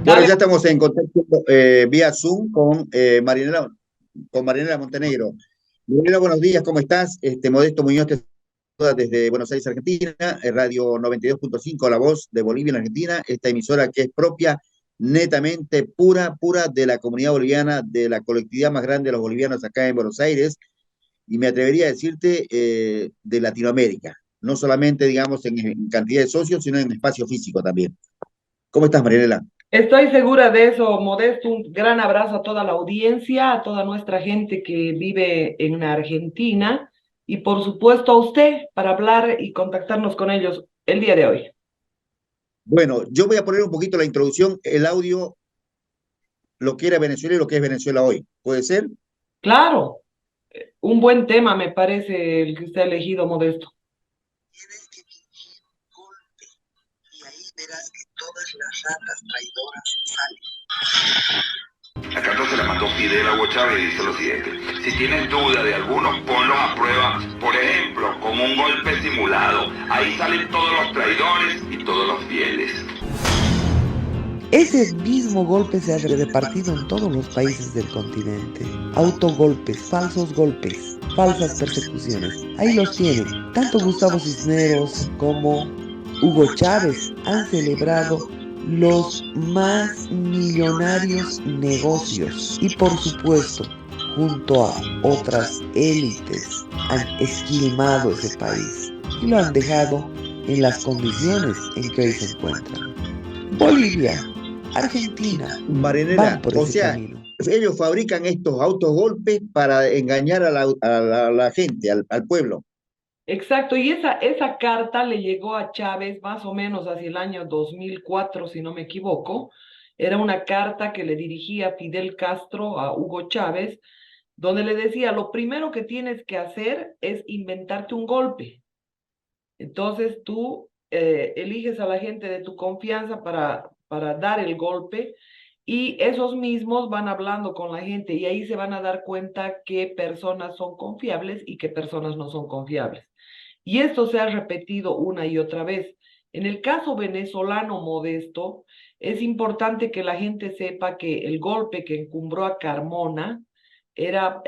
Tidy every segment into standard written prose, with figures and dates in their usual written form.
Bueno, Dale, ya estamos en contacto vía Zoom con Marinela Montenegro. Marinela, buenos días, ¿cómo estás? Modesto Muñoz te saluda desde Buenos Aires, Argentina, Radio 92.5, La Voz de Bolivia en Argentina, esta emisora que es propia, netamente pura de la comunidad boliviana, de la colectividad más grande de los bolivianos acá en Buenos Aires, y me atrevería a decirte de Latinoamérica, no solamente, digamos, en cantidad de socios, sino en espacio físico también. ¿Cómo estás, Marinela? estoy segura de eso, Modesto. Un gran abrazo a toda la audiencia, a toda nuestra gente que vive en Argentina y por supuesto a usted para hablar y contactarnos con ellos el día de hoy. Bueno, yo voy a poner un poquito la introducción, el audio, lo que era Venezuela y lo que es Venezuela hoy. ¿Puede ser? Claro, un buen tema me parece el que usted ha elegido, Modesto. Tienes que fingir un golpe y ahí verás que todas las ratas traidoras salen. La carta se la mandó Fidel a Hugo Chávez y dice lo siguiente: si tienes duda de algunos, ponlos a prueba, por ejemplo, como un golpe simulado. Ahí salen todos los traidores y todos los fieles. Ese mismo golpe se ha repartido en todos los países del continente. Autogolpes, falsos golpes, falsas persecuciones. Ahí los tienen. Tanto Gustavo Cisneros como Hugo Chávez han celebrado los más millonarios negocios y por supuesto, junto a otras élites, han esquilmado ese país y lo han dejado en las condiciones en que hoy se encuentran. Bolivia, Argentina, van Marinela, por o ese sea, camino. ellos fabrican estos autogolpes para engañar a la gente, al pueblo. Exacto, y esa carta le llegó a Chávez más o menos hacia el año 2004, si no me equivoco. Era una carta que le dirigía Fidel Castro a Hugo Chávez, donde le decía, lo primero que tienes que hacer es inventarte un golpe. Entonces tú eliges a la gente de tu confianza para dar el golpe y esos mismos van hablando con la gente y ahí se van a dar cuenta qué personas son confiables y qué personas no son confiables. Y esto se ha repetido una y otra vez. En el caso venezolano, Modesto, es importante que la gente sepa que el golpe que encumbró a Carmona era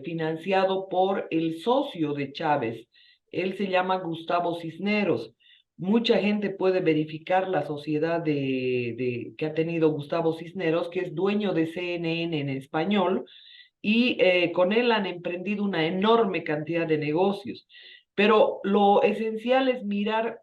financiado por el socio de Chávez. Él se llama Gustavo Cisneros. Mucha gente puede verificar la sociedad que ha tenido Gustavo Cisneros, que es dueño de CNN en español, y con él han emprendido una enorme cantidad de negocios. Pero lo esencial es mirar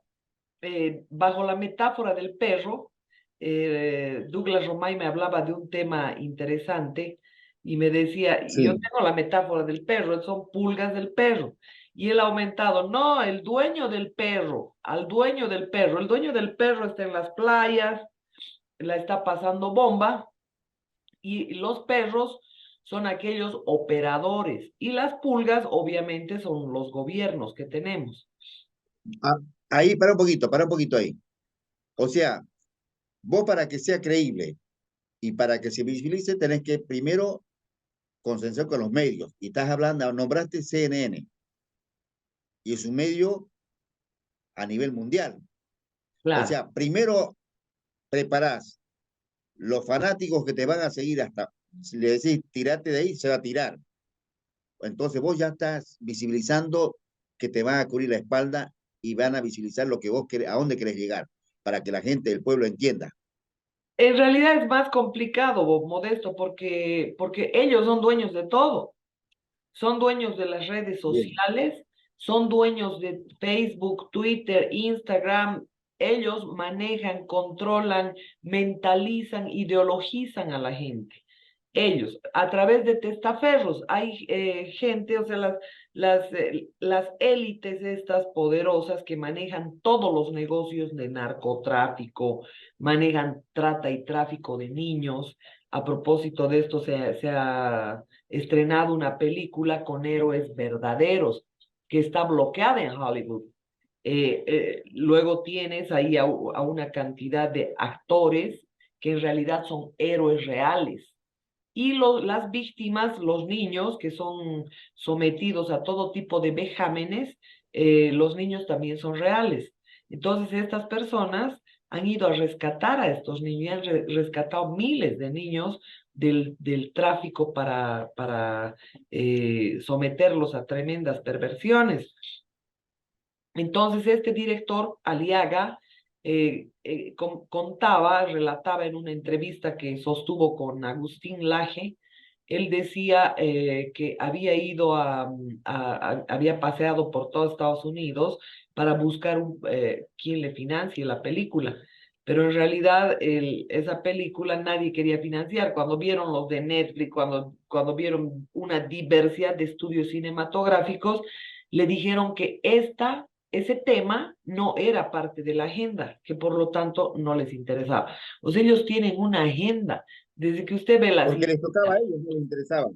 bajo la metáfora del perro. Douglas Romay me hablaba de un tema interesante y me decía, yo Sí. tengo la metáfora del perro, son pulgas del perro. Y él ha aumentado, no, el dueño del perro, al dueño del perro. El dueño del perro está en las playas, la está pasando bomba, y los perros son aquellos operadores y las pulgas obviamente son los gobiernos que tenemos. Ah, ahí, para un poquito ahí. O sea, vos para que sea creíble y para que se visibilice, tenés que primero consensuar con los medios. Y estás hablando, nombraste CNN, y es un medio a nivel mundial. O Claro. sea, primero preparás los fanáticos que te van a seguir hasta, si le decís tirate de ahí, se va a tirar. Entonces vos ya estás visibilizando que te van a cubrir la espalda y van a visibilizar lo que vos querés, a dónde querés llegar, para que la gente del pueblo entienda. En realidad es más complicado, Modesto, porque ellos son dueños de todo. Son dueños de las redes Bien. sociales, son dueños de Facebook, Twitter, Instagram. Ellos manejan, controlan, mentalizan, ideologizan a la gente. Ellos, a través de testaferros, hay gente, o sea, las élites estas poderosas que manejan todos los negocios de narcotráfico, manejan trata y tráfico de niños. A propósito de esto, se ha estrenado una película con héroes verdaderos que está bloqueada en Hollywood. Luego tienes ahí a una cantidad de actores que en realidad son héroes reales. Y las víctimas, los niños que son sometidos a todo tipo de vejámenes, los niños también son reales. Entonces, estas personas han ido a rescatar a estos niños y han rescatado miles de niños del tráfico para someterlos a tremendas perversiones. Entonces, este director, Aliaga, relataba en una entrevista que sostuvo con Agustín Laje. Él decía que había ido había paseado por todo Estados Unidos para buscar quien le financie la película. Pero en realidad esa película nadie quería financiar. Cuando vieron los de Netflix, cuando vieron una diversidad de estudios cinematográficos, le dijeron que ese tema no era parte de la agenda, que por lo tanto no les interesaba. O sea, ellos tienen una agenda. Desde que usted ve las... Porque les tocaba a ellos, no les interesaba.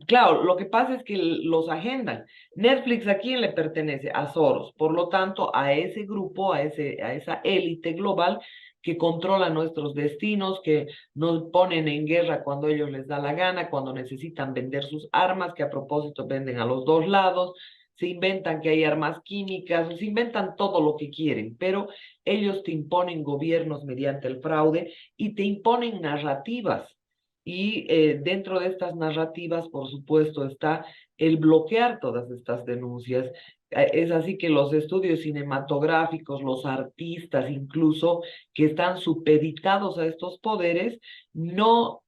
Claro, lo que pasa es que los agendan. Netflix, ¿a quién le pertenece? A Soros. Por lo tanto, a ese grupo, a esa élite global que controla nuestros destinos, que nos ponen en guerra cuando ellos les da la gana, cuando necesitan vender sus armas, que a propósito venden a los dos lados, se inventan que hay armas químicas, se inventan todo lo que quieren, pero ellos te imponen gobiernos mediante el fraude y te imponen narrativas. Y dentro de estas narrativas, por supuesto, está el bloquear todas estas denuncias. Es así que los estudios cinematográficos, los artistas incluso, que están supeditados a estos poderes, no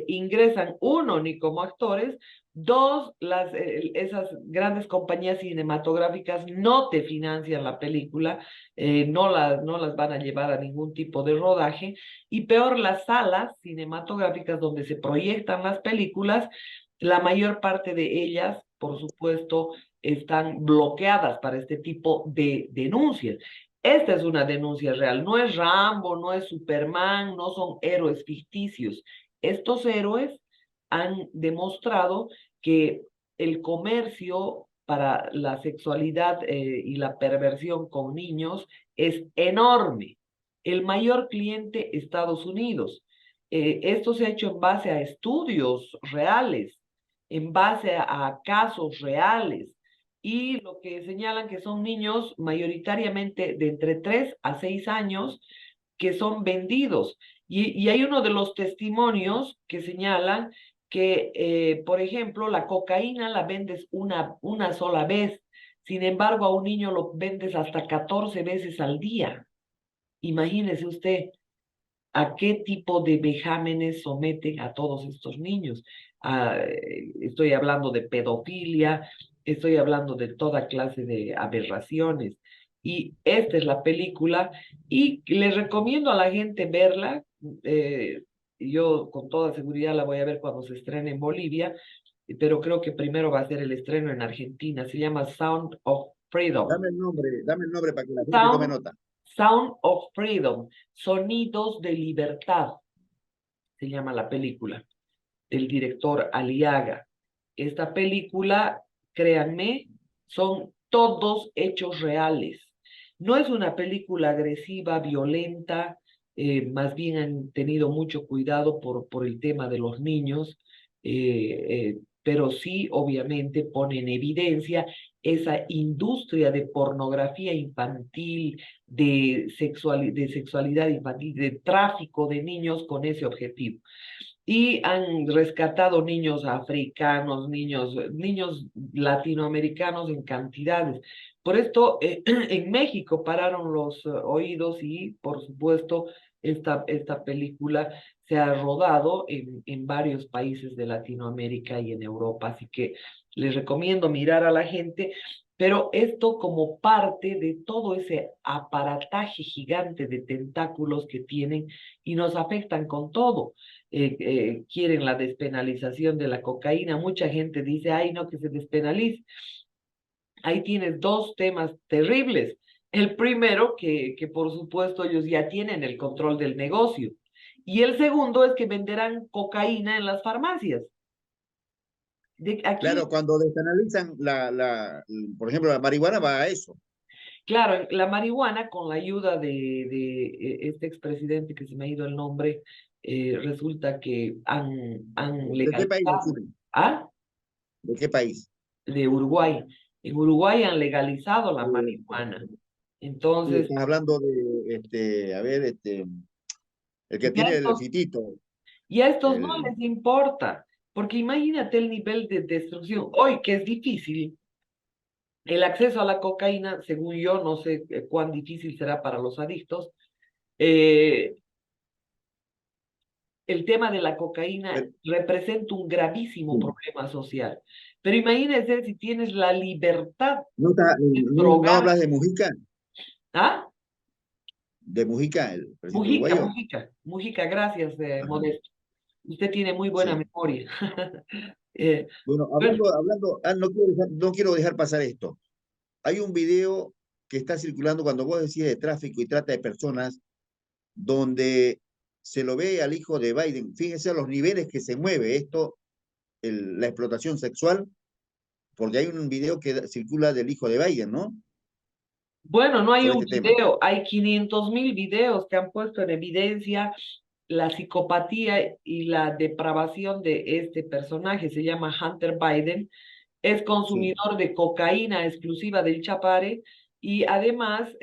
ingresan, uno, ni como actores, dos, esas grandes compañías cinematográficas no te financian la película, no las van a llevar a ningún tipo de rodaje, y peor, las salas cinematográficas donde se proyectan las películas, la mayor parte de ellas, por supuesto, están bloqueadas para este tipo de denuncias. Esta es una denuncia real, no es Rambo, no es Superman, no son héroes ficticios. Estos héroes han demostrado que el comercio para la sexualidad y la perversión con niños es enorme. El mayor cliente, Estados Unidos. Esto se ha hecho en base a estudios reales, en base a casos reales, y lo que señalan que son niños mayoritariamente de entre 3 a 6 años que son vendidos. Y hay uno de los testimonios que señalan que, por ejemplo, la cocaína la vendes una sola vez, sin embargo, a un niño lo vendes hasta 14 veces al día. Imagínese usted a qué tipo de vejámenes someten a todos estos niños. Estoy hablando de pedofilia, estoy hablando de toda clase de aberraciones. Y esta es la película y les recomiendo a la gente verla. Yo con toda seguridad la voy a ver cuando se estrene en Bolivia, pero creo que primero va a ser el estreno en Argentina. Se llama Sound of Freedom. Dame el nombre para que la gente tome Sound, nota. Sound of Freedom, Sonidos de Libertad, se llama la película, del director Aliaga. Esta película, créanme, son todos hechos reales. No es una película agresiva, violenta, más bien han tenido mucho cuidado por el tema de los niños, pero sí, obviamente, pone en evidencia esa industria de pornografía infantil, de sexualidad infantil, de tráfico de niños con ese objetivo. Y han rescatado niños africanos, niños latinoamericanos en cantidades. Por esto, en México pararon los oídos y, por supuesto, esta película se ha rodado en varios países de Latinoamérica y en Europa. Así que les recomiendo mirar a la gente, pero esto como parte de todo ese aparataje gigante de tentáculos que tienen y nos afectan con todo. Quieren la despenalización de la cocaína. Mucha gente dice, ay, no, que se despenalice. Ahí tienes dos temas terribles. El primero, que por supuesto ellos ya tienen el control del negocio. Y el segundo es que venderán cocaína en las farmacias. Aquí, Claro, cuando despenalizan por ejemplo, la marihuana va a eso. claro, la marihuana, con la ayuda de este expresidente que se me ha ido el nombre, resulta que han ¿De qué país, legalizado. decime? ¿Ah? ¿De qué país? De Uruguay. En Uruguay han legalizado la marihuana. Y Entonces, estás hablando de, a ver, el que y a tiene el estos, fitito, y a estos no el, les importa, porque imagínate el nivel de destrucción. Hoy que es difícil, el acceso a la cocaína, según yo, no sé cuán difícil será para los adictos, eh, el tema de la cocaína el- representa un gravísimo sí. problema social. Pero imagínense si tienes la libertad ¿No, de no drogar. hablas de Mujica? ¿Ah? De Mujica, el presidente Mujica, uruguayo. Mujica, Mujica, gracias, Ajá, Modesto. Usted tiene muy buena sí. memoria. Eh, Bueno, bueno, no quiero dejar pasar esto. Hay un video que está circulando cuando vos decís de tráfico y trata de personas, donde se lo ve al hijo de Biden. Fíjense a los niveles que se mueve esto, la explotación sexual, porque hay un video que circula del hijo de Biden, ¿no? bueno, no hay Sobre un este tema. video, hay 500.000 videos que han puesto en evidencia la psicopatía y la depravación de este personaje. Se llama Hunter Biden. Es Sí, consumidor de cocaína exclusiva del Chapare y además,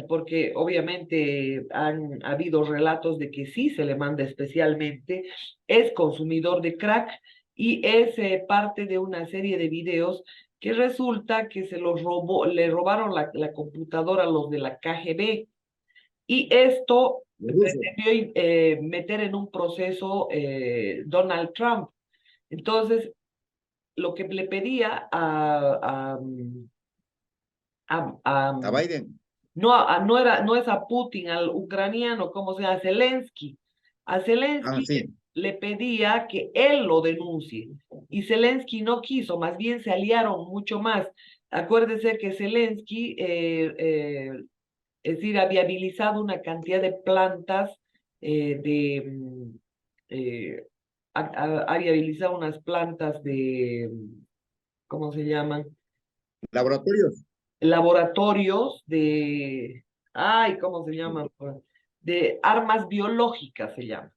porque obviamente han habido relatos de que sí se le manda especialmente, es consumidor de crack y es parte de una serie de videos que resulta que se los robó, le robaron la computadora a los de la KGB y esto los rusos. pretendió meter en un proceso Donald Trump. Entonces, lo que le pedía a A Biden. no, no era, no es a Putin, al ucraniano, ¿cómo se llama? Zelensky. A Ah, Zelensky sí. le pedía que él lo denuncie y Zelensky no quiso, más bien se aliaron mucho más. Acuérdese que Zelensky, es decir, ha viabilizado una cantidad de plantas eh, ha viabilizado unas plantas de, ¿cómo se llaman? Laboratorios. Laboratorios de, ay, ¿cómo se llaman? De armas biológicas se llama,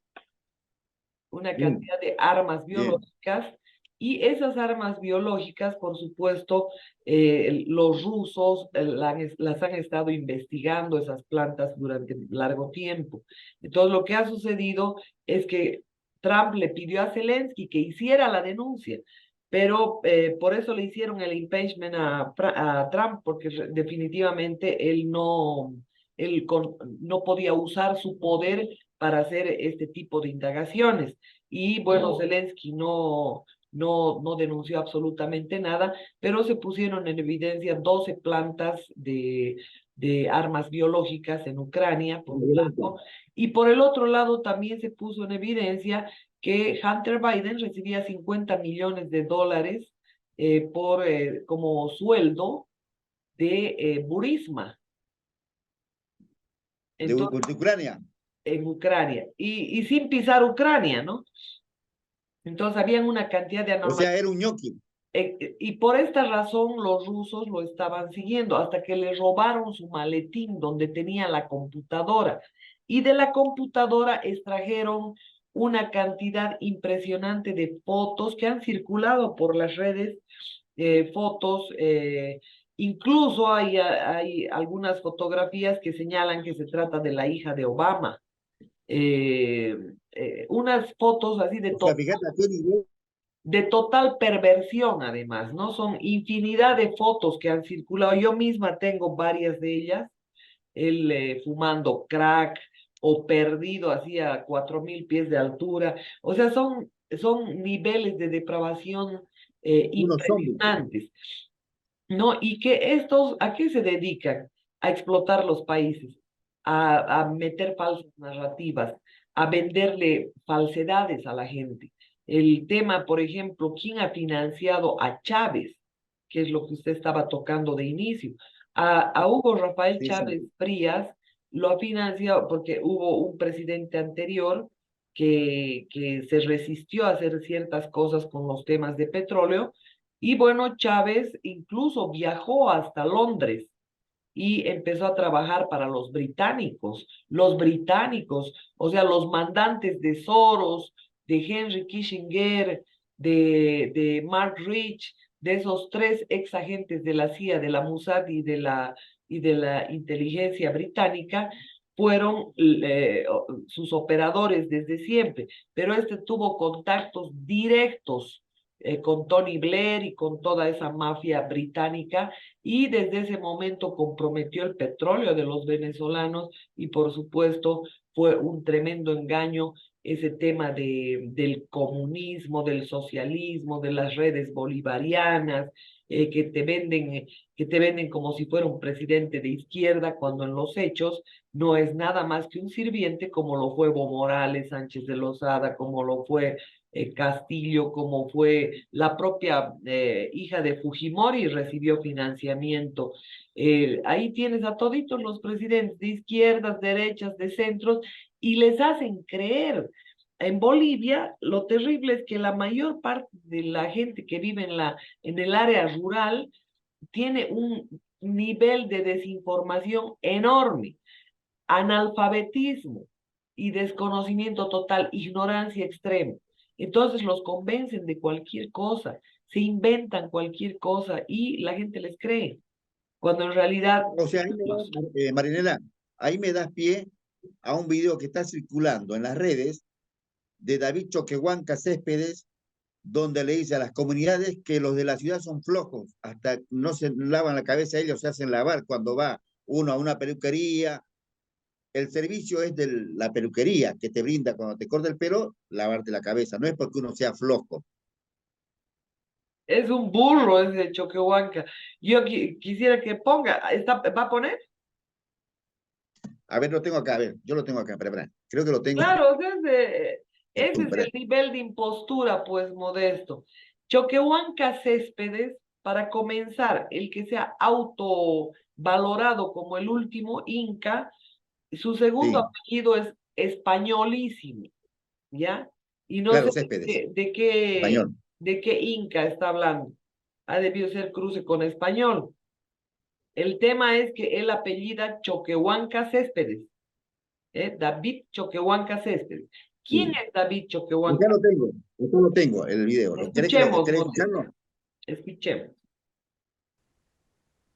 una Mm, cantidad de armas bien. biológicas y esas armas biológicas, por supuesto, los rusos las han estado investigando, esas plantas, durante largo tiempo. Entonces, lo que ha sucedido es que Trump le pidió a Zelensky que hiciera la denuncia, pero por eso le hicieron el impeachment a Trump, porque definitivamente no podía usar su poder para hacer este tipo de indagaciones. Y bueno, Zelensky no denunció absolutamente nada, pero se pusieron en evidencia 12 plantas de armas biológicas en Ucrania, por un lado, y por el otro lado también se puso en evidencia que Hunter Biden recibía 50 millones de dólares como sueldo de Burisma. Entonces, De Ucrania. en Ucrania, y sin pisar Ucrania, ¿no? Entonces, habían una cantidad de O sea, anormalidades. era un ñoqui. Y por esta razón los rusos lo estaban siguiendo hasta que le robaron su maletín donde tenía la computadora. Y de la computadora extrajeron una cantidad impresionante de fotos que han circulado por las redes, fotos, incluso hay algunas fotografías que señalan que se trata de la hija de Obama. Eh, unas fotos así O sea, fíjate a qué nivel. de total perversión, además, ¿no? Son infinidad de fotos que han circulado. Yo misma tengo varias de ellas, él fumando crack o perdido así a 4.000 pies de altura. O sea, son niveles de depravación Unos zombies. impresionantes, ¿no? Y que estos, ¿a qué se dedican? A explotar los países, a meter falsas narrativas, a venderle falsedades a la gente. El tema, por ejemplo, ¿quién ha financiado a Chávez? Que es lo que usted estaba tocando de inicio. A Hugo Rafael Sí, sí. Chávez Frías lo ha financiado porque hubo un presidente anterior que se resistió a hacer ciertas cosas con los temas de petróleo y bueno, Chávez incluso viajó hasta Londres y empezó a trabajar para los británicos, o sea, los mandantes de Soros, de Henry Kissinger, de Mark Rich, de esos tres ex agentes de la CIA, de la Mossad y y de la inteligencia británica fueron sus operadores desde siempre, pero este tuvo contactos directos con Tony Blair y con toda esa mafia británica, y desde ese momento comprometió el petróleo de los venezolanos, y por supuesto fue un tremendo engaño ese tema del comunismo, del socialismo, de las redes bolivarianas, que te venden como si fuera un presidente de izquierda, cuando en los hechos no es nada más que un sirviente, como lo fue Evo Morales, Sánchez de Lozada, como lo fue Castillo, como fue la propia hija de Fujimori, recibió financiamiento. Ahí tienes a toditos los presidentes de izquierdas, derechas, de centros, y les hacen creer. En Bolivia, lo terrible es que la mayor parte de la gente que vive en el área rural tiene un nivel de desinformación enorme, analfabetismo y desconocimiento total, ignorancia extrema. Entonces los convencen de cualquier cosa, se inventan cualquier cosa y la gente les cree, cuando en realidad... O sea, Marinela, ahí me das pie a un video que está circulando en las redes de David Choquehuanca Céspedes, donde le dice a las comunidades que los de la ciudad son flojos, hasta no se lavan la cabeza ellos, se hacen lavar cuando va uno a una peluquería. El servicio es de la peluquería que te brinda cuando te corta el pelo, lavarte la cabeza, no es porque uno sea flojo. Es un burro ese Choquehuanca. Yo quisiera que ponga, ¿va a poner? A ver, lo tengo acá, a ver, yo lo tengo acá, espera. Creo que lo tengo. Claro, ese es el nivel de impostura, pues, Modesto. Choquehuanca Céspedes, para comenzar, el que sea autovalorado como el último Inca, su segundo Sí, apellido es españolísimo, ¿ya? Y no sé claro, Céspedes, español. de qué Inca está hablando. Ha debido ser cruce con español. El tema es que él apellida Choquehuanca Céspedes, David Choquehuanca Céspedes. ¿Quién Sí. es David Acá Choquehuanca? lo tengo, el video. Escuchemos, ¿Querés Modesto, escucharlo? escuchemos.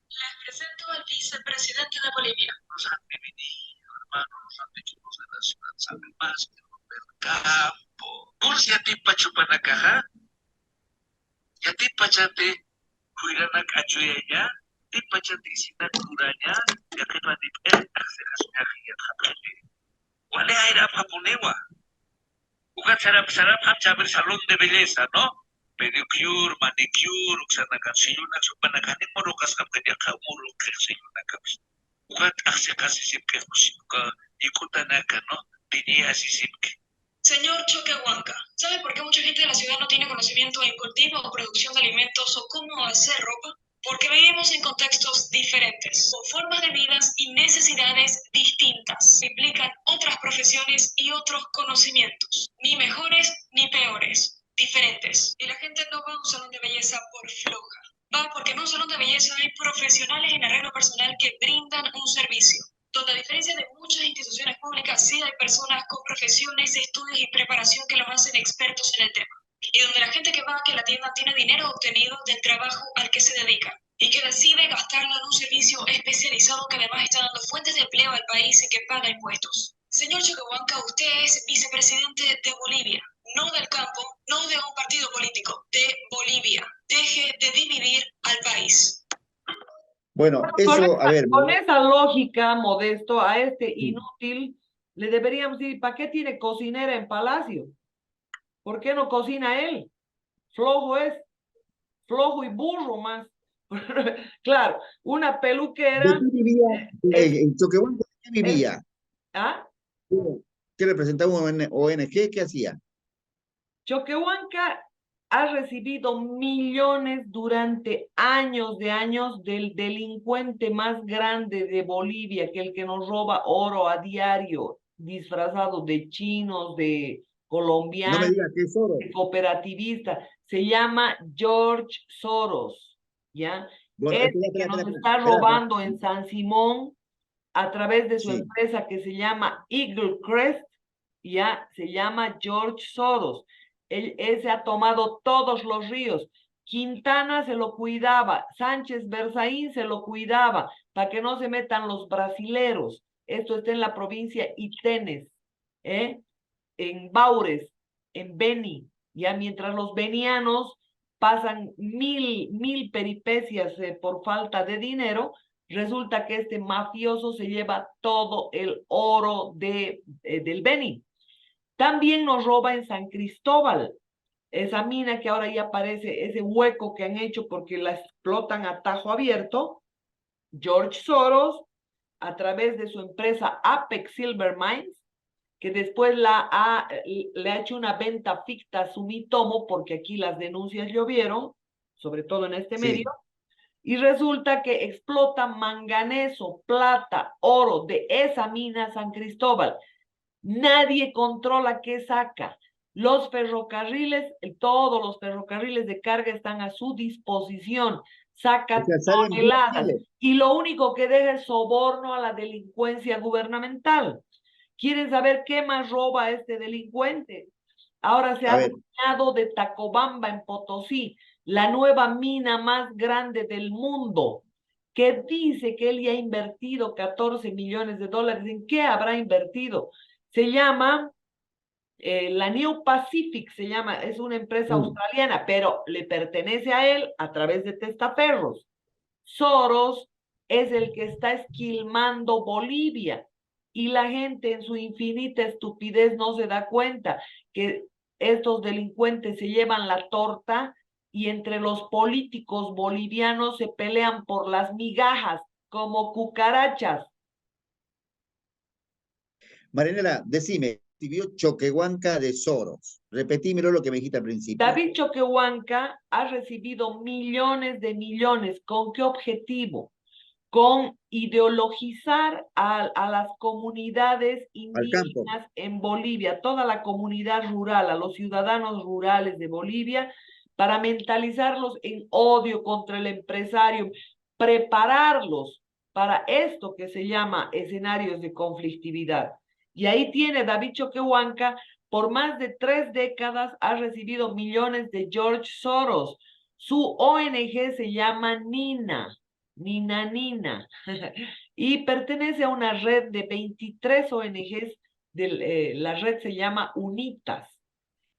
Les presento al vicepresidente de Bolivia. Nos han dividido, hermano, nos han dicho los de la ciudad saben más que los del campo. Pulsi a ti pachupanacaja, y a ti pachate, cuiranak achuyeya, ti pachate sina curaña, y a ti patip accesasuñajía japete. ¿Cuál es aira japonewa? Ugat sarap hapchaber salón de belleza, ¿no? Pedicure, manicure, uxanacancillunak, supanacanin morokas kapkanya kamuro, kexillunak. Ugat hace casi siempre y kutanaka, ¿no? Tenía así siempre. Señor Choquehuanca, ¿sabe por qué mucha gente de la ciudad no tiene conocimiento en cultivo o producción de alimentos o cómo hacer ropa? Porque vivimos en contextos diferentes, con formas de vidas y necesidades distintas. Implican otras profesiones y otros conocimientos, ni mejores ni peores, diferentes. Y la gente no va a un salón de belleza por floja. Va porque en un salón de belleza hay profesionales en arreglo personal que brindan un servicio, donde a diferencia de muchas instituciones públicas, sí hay personas con profesiones, estudios y preparación que los hacen expertos en el tema. Y donde la gente que va a que la tienda tiene dinero obtenido del trabajo al que se dedica y que decide gastarlo en un servicio especializado que además está dando fuentes de empleo al país y que paga impuestos. Señor Choquehuanca, usted es vicepresidente de Bolivia, no del campo, no de un partido político, de Bolivia. Deje de dividir al país. Bueno, eso, a ver. Con esa lógica, Modesto, a este inútil le deberíamos decir, ¿para qué tiene cocinera en Palacio? ¿Por qué no cocina él? Flojo es, flojo y burro más. Claro, una peluquera. ¿De qué vivía? ¿En Choquehuanca de qué vivía? ¿Ah? ¿Qué representaba una ONG? ¿Qué hacía? Choquehuanca ha recibido millones durante años de años del delincuente más grande de Bolivia, que el que nos roba oro a diario, disfrazado de chinos, de colombianos, No me digas que es oro. de cooperativista. Se llama George Soros, ¿ya? Bueno, Es el que nos está robando en San Simón a través de su empresa que se llama Eagle Crest, ya se llama George Soros. Él se ha tomado todos los ríos. Quintana se lo cuidaba, Sánchez Berzaín se lo cuidaba, para que no se metan los brasileros. Esto está en la provincia Itenes, en Baures, en Beni, ya mientras los benianos pasan mil peripecias por falta de dinero, resulta que este mafioso se lleva todo el oro del Beni. También nos roba en San Cristóbal, esa mina que ahora ya aparece, ese hueco que han hecho porque la explotan a tajo abierto. George Soros, a través de su empresa Apex Silver Mines, que después le ha hecho una venta ficta a Sumitomo, porque aquí las denuncias llovieron, sobre todo en este medio, y resulta que explota manganeso, plata, oro de esa mina San Cristóbal. Nadie controla qué saca. Los ferrocarriles, todos los ferrocarriles de carga están a su disposición. Sacan toneladas y lo único que deja es soborno a la delincuencia gubernamental. ¿Quieren saber qué más roba este delincuente? Ahora se ha adueñado de Tacobamba en Potosí, la nueva mina más grande del mundo, que dice que él ya ha invertido 14 millones de dólares. ¿En qué habrá invertido? Se llama la New Pacific, se llama, es una empresa australiana, pero le pertenece a él a través de testaferros. Soros es el que está esquilmando Bolivia y la gente en su infinita estupidez no se da cuenta que estos delincuentes se llevan la torta y entre los políticos bolivianos se pelean por las migajas como cucarachas. Marianela, decime, recibió Choquehuanca de Soros. Repetímelo lo que me dijiste al principio. David Choquehuanca ha recibido millones de millones. ¿Con qué objetivo? Con ideologizar a las comunidades indígenas en Bolivia, toda la comunidad rural, a los ciudadanos rurales de Bolivia, para mentalizarlos en odio contra el empresario, prepararlos para esto que se llama escenarios de conflictividad. Y ahí tiene David Choquehuanca, por más de 3 décadas ha recibido millones de George Soros. Su ONG se llama Nina, y pertenece a una red de 23 ONGs, la red se llama UNITAS.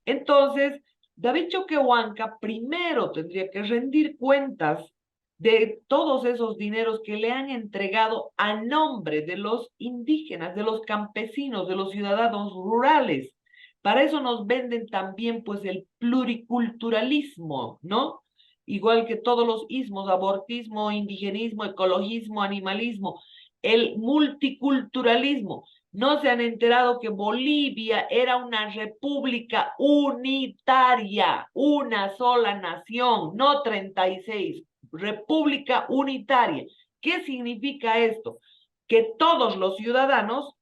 Entonces, David Choquehuanca primero tendría que rendir cuentas de todos esos dineros que le han entregado a nombre de los indígenas, de los campesinos, de los ciudadanos rurales. Para eso nos venden también pues el pluriculturalismo, ¿no? Igual que todos los ismos, abortismo, indigenismo, ecologismo, animalismo, el multiculturalismo. No se han enterado que Bolivia era una república unitaria, una sola nación, no 36, república unitaria. ¿Qué significa esto? Que todos los ciudadanos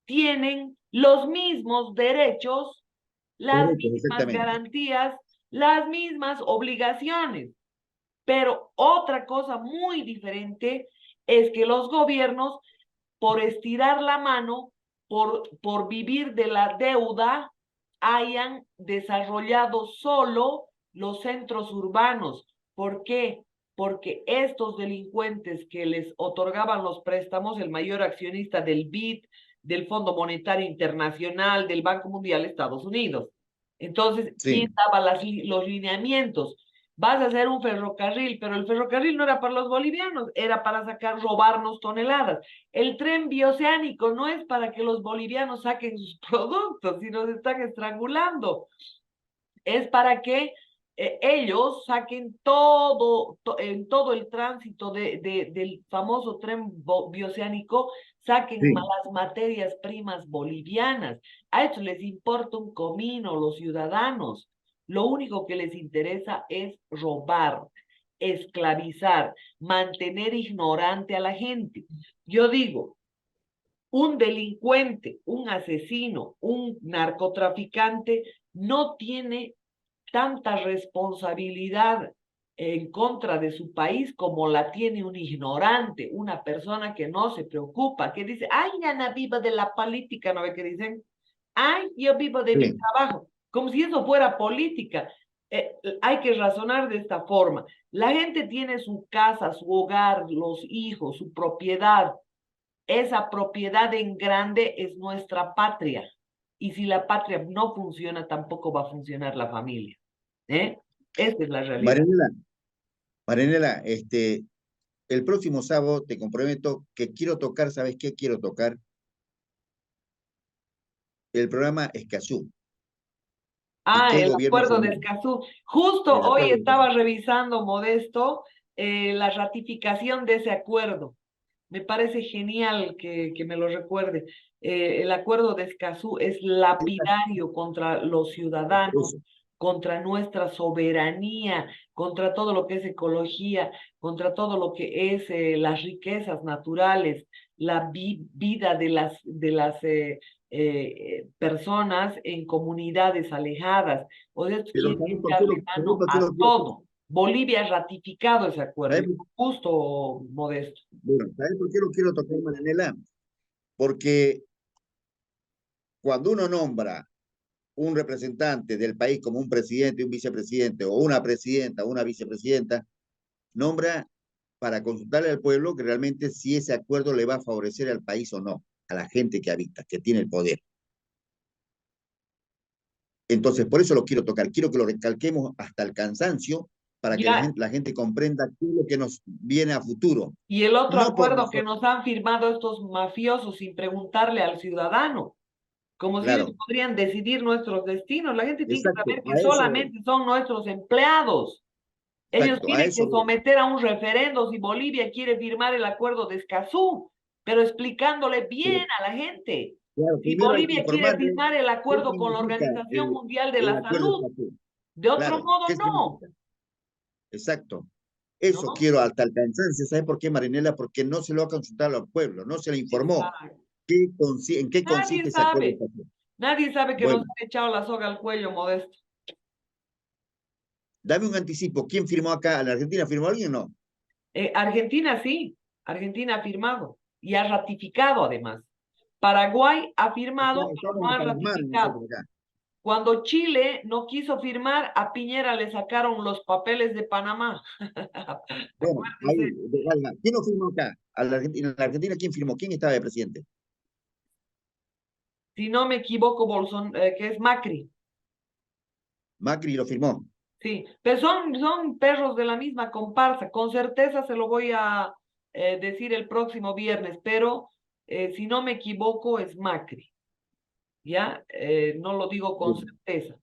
tienen los mismos derechos, las mismas garantías, las mismas obligaciones. Pero otra cosa muy diferente es que los gobiernos, por estirar la mano, por vivir de la deuda, hayan desarrollado solo los centros urbanos. ¿Por qué? Porque estos delincuentes que les otorgaban los préstamos, el mayor accionista del BID, del Fondo Monetario Internacional, del Banco Mundial, Estados Unidos. Entonces, ¿quién daba los lineamientos? Vas a hacer un ferrocarril, pero el ferrocarril no era para los bolivianos, era para robarnos toneladas. El tren bioceánico no es para que los bolivianos saquen sus productos, si nos están estrangulando. Es para que ellos saquen en todo el tránsito del famoso tren bioceánico, saquen las materias primas bolivianas. A esto les importa un comino, los ciudadanos. Lo único que les interesa es robar, esclavizar, mantener ignorante a la gente. Yo digo, un delincuente, un asesino, un narcotraficante no tiene tanta responsabilidad en contra de su país como la tiene un ignorante, una persona que no se preocupa, que dice, ay, Ana, vivo de la política, ¿no ve que dicen? Ay, yo vivo de mi trabajo, como si eso fuera política. hay que razonar de esta forma. La gente tiene su casa, su hogar, los hijos, su propiedad. Esa propiedad en grande es nuestra patria. Y si la patria no funciona, tampoco va a funcionar la familia. Esa es la realidad. Marianela, el próximo sábado te comprometo que quiero tocar, ¿sabes qué? Quiero tocar el programa Escazú. ¿Y qué El gobierno acuerdo de firmó? Escazú. Justo El hoy acuerdo de estaba Escazú. revisando, Modesto, la ratificación de ese acuerdo. Me parece genial que me lo recuerde. El acuerdo de Escazú es lapidario contra los ciudadanos, Eso. contra nuestra soberanía, contra todo lo que es ecología, contra todo lo que es las riquezas naturales, la vida de las personas en comunidades alejadas. O sea, esto Pero quiere ¿sabes por qué echarle sabes mano por qué a lo quiero tocar? todo. Bolivia ha ratificado ese acuerdo, ¿Sabes y justo, Modesto. Bueno, ¿sabes por qué lo quiero tocar, Marianela? Porque cuando uno nombra un representante del país como un presidente, un vicepresidente, o una presidenta, o una vicepresidenta, nombra para consultarle al pueblo que realmente si ese acuerdo le va a favorecer al país o no, a la gente que habita, que tiene el poder. Entonces, por eso lo quiero tocar. Quiero que lo recalquemos hasta el cansancio para que Ya, la gente comprenda qué es lo que nos viene a futuro. y el otro No por acuerdo que nosotros, nos han firmado estos mafiosos sin preguntarle al ciudadano, como si ellos claro, podrían decidir nuestros destinos. La gente tiene que exacto, saber que a eso voy, solamente son nuestros empleados. Ellos exacto, a tienen eso que voy. someter a un referendo si Bolivia quiere firmar el acuerdo de Escazú, pero explicándole Pero, bien a la gente. claro, Si primero hay que Bolivia quiere informarle firmar el qué acuerdo con la significa Organización Mundial de el la acuerdo de Salud, Escazú. de otro Claro, modo ¿qué no, significa? Exacto. Eso ¿no? quiero hasta el cansancio. ¿Sabes por qué, Marinela? Porque no se lo ha consultado al pueblo, no se le informó Exacto. en qué Nadie consiste ese acuerdo de sabe, Escazú. nadie sabe que nos Bueno, han echado la soga al cuello, Modesto. dame un anticipo. ¿Quién firmó acá? ¿En la Argentina firmó alguien o no? Argentina sí, Argentina ha firmado y ha ratificado además. Paraguay ha firmado, pero Estamos no ha hasta las manos nosotros ratificado. acá. Cuando Chile no quiso firmar, a Piñera le sacaron los papeles de Panamá. Bueno, ahí, Acuérdese. ¿quién no firmó acá? En la Argentina, ¿quién firmó? ¿Quién estaba de presidente? Si no me equivoco, que es Macri. Macri lo firmó. Sí, pero son perros de la misma comparsa. Con certeza se lo voy a decir el próximo viernes, pero si no me equivoco es Macri, ¿ya? No lo digo con Bueno, certeza,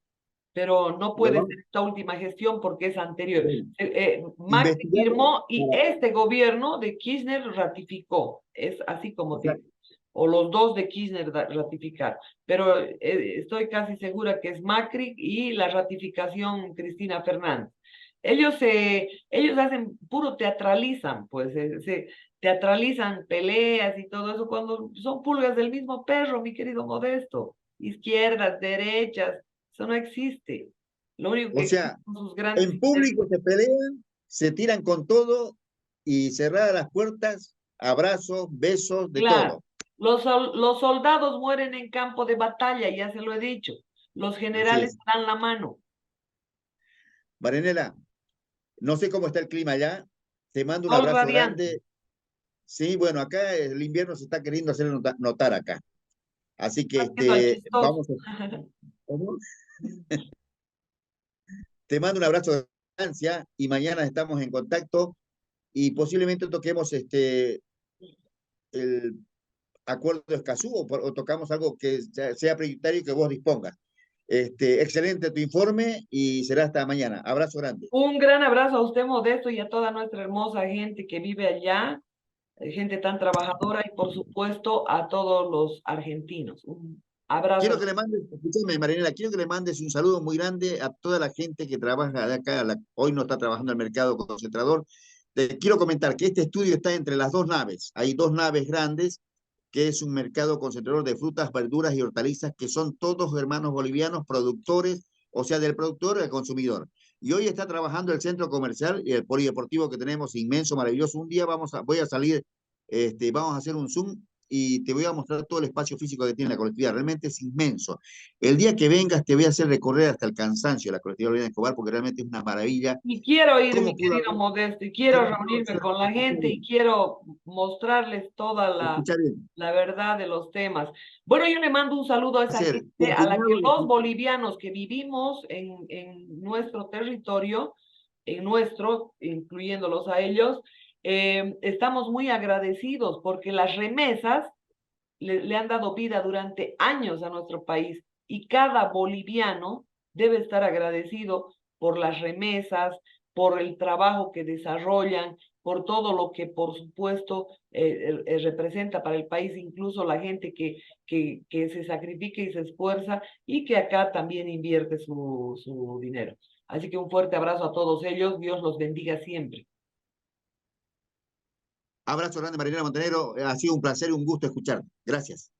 pero no lo puede vamos, ser esta última gestión porque es anterior. bueno, Macri investigamos firmó y para, este gobierno de Kirchner ratificó. Es así como o sea, dice. O los dos de Kirchner ratificar. Pero estoy casi segura que es Macri y la ratificación Cristina Fernández. Ellos hacen, puro teatralizan, pues, se teatralizan peleas y todo eso cuando son pulgas del mismo perro, mi querido Modesto. Izquierdas, derechas, eso no existe. Lo único que o existe sea, son sus grandes en intereses. público se pelean, se tiran con todo y cerradas las puertas, abrazos, besos, de Claro, todo. los soldados mueren en campo de batalla, ya se lo he dicho. Los Así generales es. dan la mano. Marinela, no sé cómo está el clima allá. Te mando un Sol abrazo radiante. grande. Sí, bueno, acá el invierno se está queriendo hacer notar acá. Así que Haciendo al chistoso. vamos a... ¿Cómo? Te mando un abrazo de distancia y mañana estamos en contacto y posiblemente toquemos el acuerdo de Escazú o tocamos algo que sea prioritario y que vos dispongas. Excelente tu informe y será hasta mañana. Abrazo grande. Un gran abrazo a usted, Modesto, y a toda nuestra hermosa gente que vive allá, gente tan trabajadora, y por supuesto a todos los argentinos. Un Quiero abrazo. que le mandes, escúchame, Marinela, quiero que le mandes un saludo muy grande a toda la gente que trabaja de acá, hoy no está trabajando en el mercado concentrador. Te quiero comentar que este estudio está entre las dos naves. Hay dos naves grandes, que es un mercado concentrador de frutas, verduras y hortalizas, que son todos hermanos bolivianos, productores, o sea, del productor al consumidor. Y hoy está trabajando el centro comercial y el polideportivo que tenemos inmenso, maravilloso. Un día voy a salir, vamos a hacer un Zoom y te voy a mostrar todo el espacio físico que tiene la colectividad. Realmente es inmenso. El día que vengas te voy a hacer recorrer hasta el cansancio la colectividad Boliviana de Escobar, porque realmente es una maravilla. Y quiero ir, mi ¿Cómo pudo querido haber? Modesto, y quiero ¿Cómo pudo reunirme haber? con la gente y quiero mostrarles toda Escucha bien. la verdad de los temas. Bueno, yo le mando un saludo a esa Hacer gente a la que coordinado los bolivianos que vivimos en nuestro territorio, incluyéndolos a ellos, estamos muy agradecidos porque las remesas le han dado vida durante años a nuestro país y cada boliviano debe estar agradecido por las remesas, por el trabajo que desarrollan, por todo lo que, por supuesto, representa para el país, incluso la gente que se sacrifica y se esfuerza y que acá también invierte su dinero. Así que un fuerte abrazo a todos ellos, Dios los bendiga siempre. Abrazo grande, Marinela Montenegro. Ha sido un placer y un gusto escucharte. Gracias.